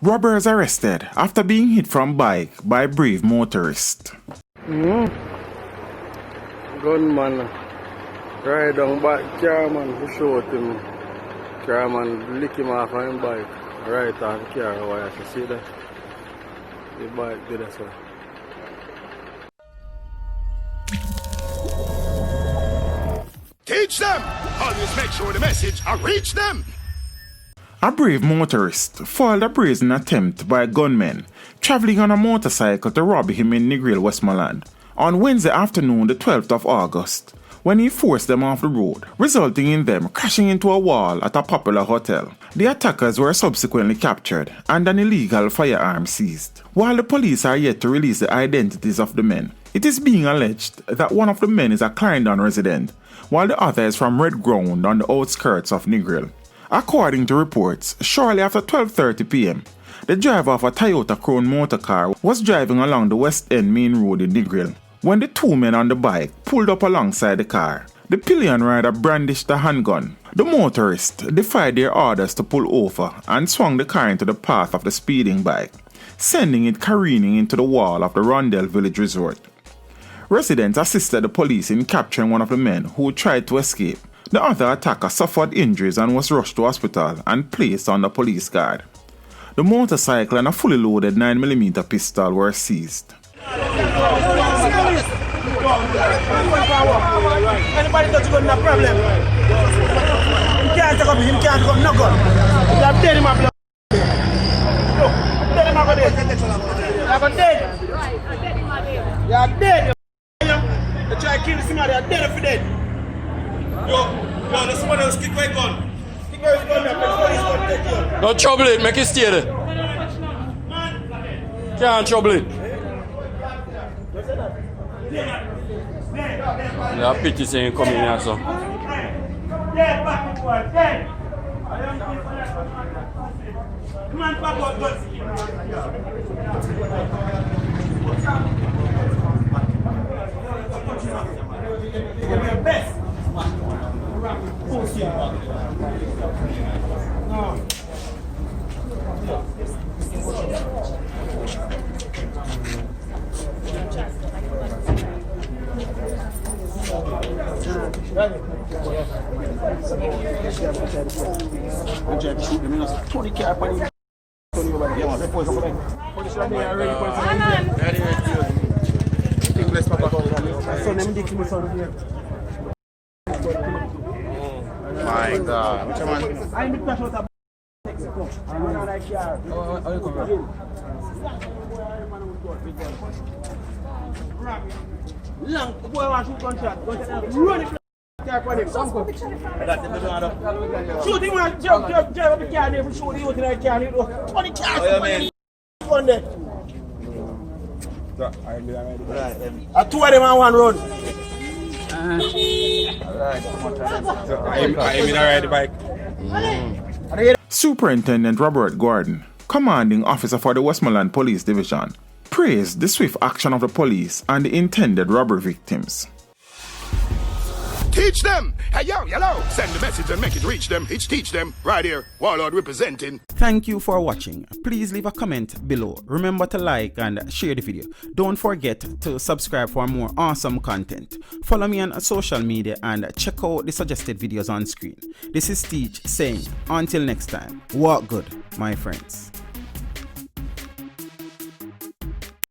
Robbers arrested after being hit from bike by brave motorist. Gunman ride on back car man to shoot him. Car man lick him off on his bike. Right off the car wire. You see that? The bike did that so. Teach them! Always make sure the message I reach them! A brave motorist foiled a brazen attempt by gunmen traveling on a motorcycle to rob him in Negril, Westmoreland on Wednesday afternoon, the 12th of August, when he forced them off the road, resulting in them crashing into a wall at a popular hotel. The attackers were subsequently captured and an illegal firearm seized. While the police are yet to release the identities of the men, it is being alleged that one of the men is a Clarendon resident, while the other is from Red Ground on the outskirts of Negril. According to reports, shortly after 12:30 p.m., the driver of a Toyota Crown motor car was driving along the West End Main Road in Negril when the two men on the bike pulled up alongside the car. The pillion rider brandished a handgun. The motorist defied their orders to pull over and swung the car into the path of the speeding bike, sending it careening into the wall of the Rondell Village Resort. Residents assisted the police in capturing one of the men who tried to escape. The other attacker suffered injuries and was rushed to hospital and placed under police guard. The motorcycle and a fully loaded 9mm pistol were seized. Anybody that's got no problem. You can't take up him, can't come no gun. You have dead in my blood. Look, dead in my blood. You are dead. You try to kill somebody, you are dead if you dead. Yo, there's someone else kick my gun. Kick my gun up, don't trouble it, make it stay there. Can't trouble it. Yeah, pity saying coming here, so. My God, which one? Long boy want shoot gunshot. Run it. Shoot him and jump up the car there for shoot the youth in the car. 20 cars. On there. Two of them on one road. I ride the bike. Superintendent Robert Gordon, commanding officer for the Westmoreland Police Division, praised the swift action of the police and the intended robbery victims. Teach them! Hey, yo, hello! Send the message and make it reach them. It's teach them. Right here, Warlord representing. Thank you for watching. Please leave a comment below. Remember to like and share the video. Don't forget to subscribe for more awesome content. Follow me on social media and check out the suggested videos on screen. This is Teach saying, until next time, walk good, my friends.